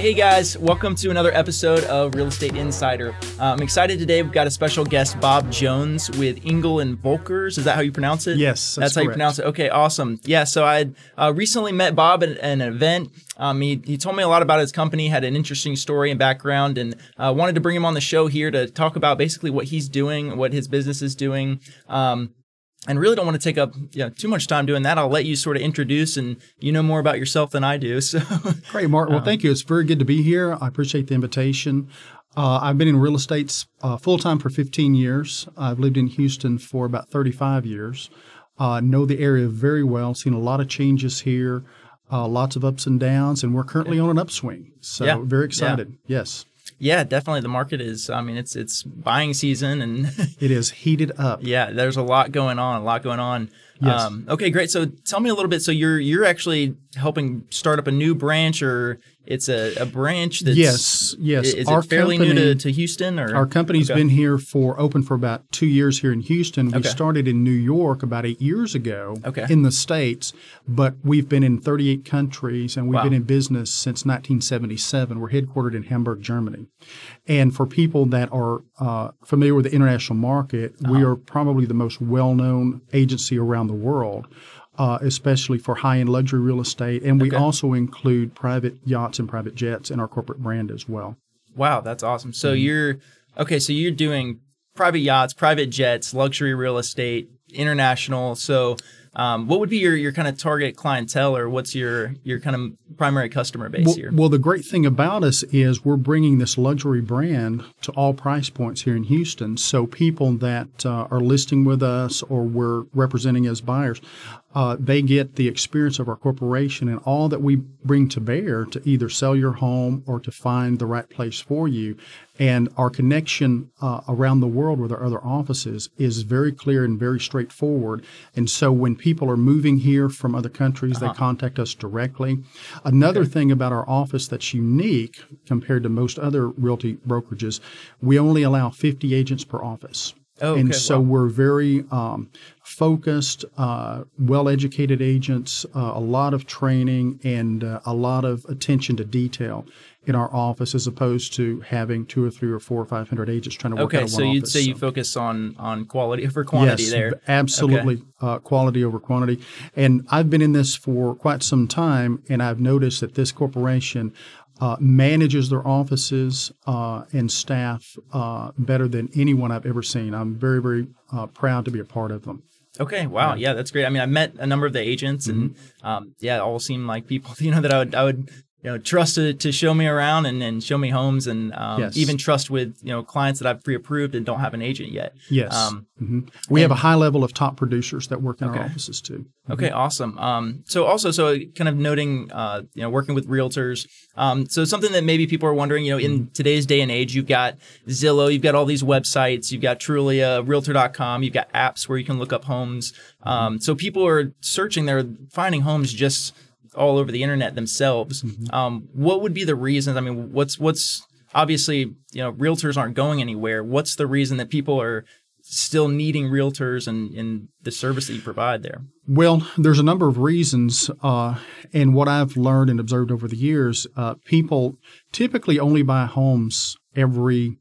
Hey guys, welcome to another episode of Real Estate Insider. I'm excited today. We've got a special guest, Bob Jones with Engel and Volkers. Is that how you pronounce it? Yes, that's how you pronounce it. Okay, awesome. Yeah, so I recently met Bob at an event. He told me a lot about his company, had an interesting story and background, and wanted to bring him on the show here to talk about basically what he's doing, what his business is doing. And really don't want to take up too much time doing that. I'll let you sort of introduce, and you know more about yourself than I do. So great, Mark. Well, thank you. It's very good to be here. I appreciate the invitation. I've been in real estate full-time for 15 years. I've lived in Houston for about 35 years. Know the area very well, seen a lot of changes here, lots of ups and downs, and we're currently on an upswing. So very excited. Yeah. Yes. Yeah, definitely. The market is, it's buying season and it is heated up. Yeah, there's a lot going on. Yes. Okay, great. So tell me a little bit. So you're actually helping start up a new branch, or it's a branch that's yes. Is it fairly new to Houston? Or our company's been here open for about 2 years here in Houston. We started in New York about 8 years ago in the States, but we've been in 38 countries and we've been in business since 1977. We're headquartered in Hamburg, Germany. And for people that are familiar with the international market, we are probably the most well-known agency around the world, especially for high-end luxury real estate. And we also include private yachts and private jets in our corporate brand as well. Wow, that's awesome. So you're doing private yachts, private jets, luxury real estate, international. So what would be your kind of target clientele, or what's your kind of primary customer base here? Well, the great thing about us is we're bringing this luxury brand to all price points here in Houston. So people that are listing with us or we're representing as buyers, they get the experience of our corporation and all that we bring to bear to either sell your home or to find the right place for you. And our connection around the world with our other offices is very clear and very straightforward. And so when people are moving here from other countries, they contact us directly. Another thing about our office that's unique compared to most other realty brokerages, we only allow 50 agents per office. So we're very focused, well-educated agents, a lot of training, and a lot of attention to detail in our office, as opposed to having 200 or 300 or 400 or 500 agents trying to work out of one office. Okay, so you'd say you focus on quality over quantity there. Yes, absolutely, quality over quantity. And I've been in this for quite some time, and I've noticed that this corporation manages their offices and staff better than anyone I've ever seen. I'm very, very proud to be a part of them. Okay, wow, yeah, that's great. I mean, I met a number of the agents, and all seem like people that I would trust to show me around and show me homes, and even trust with clients that I've pre-approved and don't have an agent yet. Yes, we have a high level of top producers that work in our offices too. Okay, awesome. So kind of noting, working with realtors. So something that maybe people are wondering, in today's day and age, you've got Zillow, you've got all these websites, you've got Trulia, Realtor.com, you've got apps where you can look up homes. So people are searching, they're finding homes just all over the internet themselves. What would be the reasons? I mean, what's obviously, realtors aren't going anywhere. What's the reason that people are still needing realtors and the service that you provide there? Well, there's a number of reasons. And what I've learned and observed over the years, people typically only buy homes every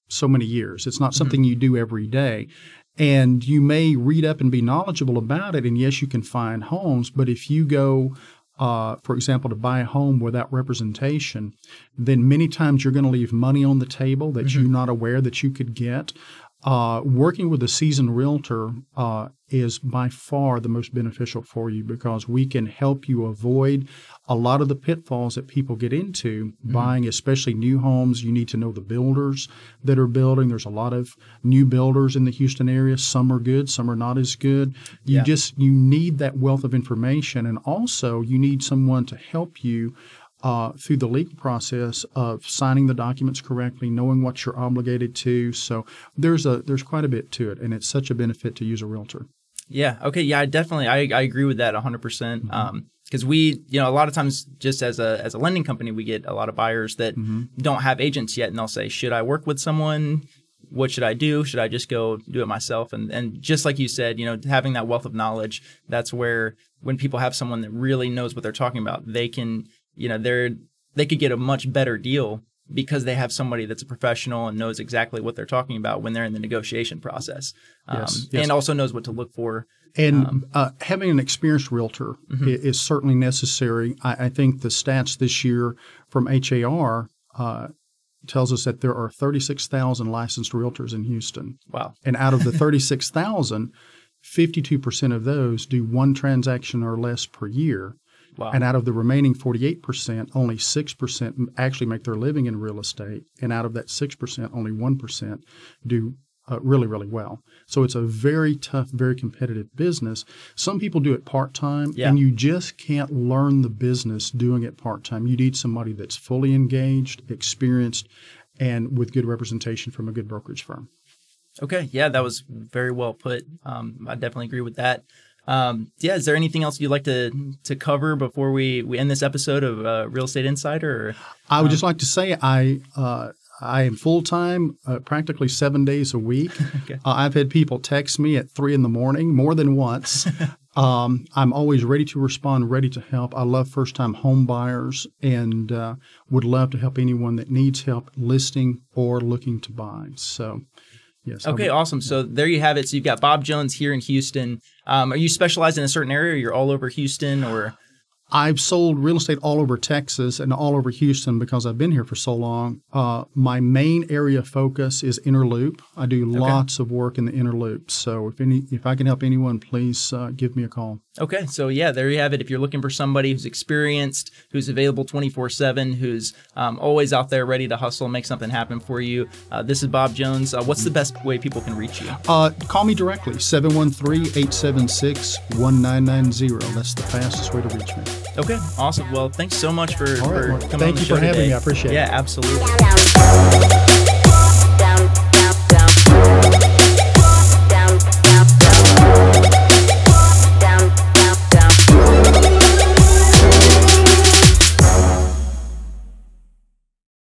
so many years. It's not something you do every day. And you may read up and be knowledgeable about it. And yes, you can find homes. But if you go for example, to buy a home without representation, then many times you're going to leave money on the table that you're not aware that you could get. Working with a seasoned realtor is by far the most beneficial for you, because we can help you avoid a lot of the pitfalls that people get into buying, especially new homes. You need to know the builders that are building. There's a lot of new builders in the Houston area. Some are good, some are not as good. You need that wealth of information, and also you need someone to help you through the legal process of signing the documents correctly, knowing what you're obligated to. So there's quite a bit to it, and it's such a benefit to use a realtor. Yeah. Okay. Yeah. I agree with that 100%. Because we, a lot of times, just as a lending company, we get a lot of buyers that don't have agents yet, and they'll say, "Should I work with someone? What should I do? Should I just go do it myself?" And just like you said, having that wealth of knowledge, that's where when people have someone that really knows what they're talking about, they can, they could get a much better deal because they have somebody that's a professional and knows exactly what they're talking about when they're in the negotiation process, and also knows what to look for. And having an experienced realtor is certainly necessary. I think the stats this year from HAR tells us that there are 36,000 licensed realtors in Houston. Wow. And out of the 36,000, 52% of those do one transaction or less per year. Wow. And out of the remaining 48%, only 6% actually make their living in real estate. And out of that 6%, only 1% do really, really well. So it's a very tough, very competitive business. Some people do it part-time, and you just can't learn the business doing it part-time. You need somebody that's fully engaged, experienced, and with good representation from a good brokerage firm. Okay. Yeah, that was very well put. I definitely agree with that. Is there anything else you'd like to cover before we end this episode of Real Estate Insider? Or, I would just like to say I am full-time, practically 7 days a week. Okay. I've had people text me at 3 in the morning more than once. I'm always ready to respond, ready to help. I love first-time home buyers and would love to help anyone that needs help listing or looking to buy. So, yes. Okay, awesome. So there you have it. So you've got Bob Jones here in Houston. Are you specialized in a certain area, or you're all over Houston, or? I've sold real estate all over Texas and all over Houston because I've been here for so long. My main area of focus is Inner Loop. I do lots of work in the Inner Loop. So if I can help anyone, please give me a call. Okay. So yeah, there you have it. If you're looking for somebody who's experienced, who's available 24/7, who's always out there ready to hustle and make something happen for you, this is Bob Jones. What's the best way people can reach you? Call me directly, 713-876-1990. That's the fastest way to reach me. Okay, awesome. Well, thanks so much for coming on the show Thank you for having me. I appreciate it. Yeah, absolutely.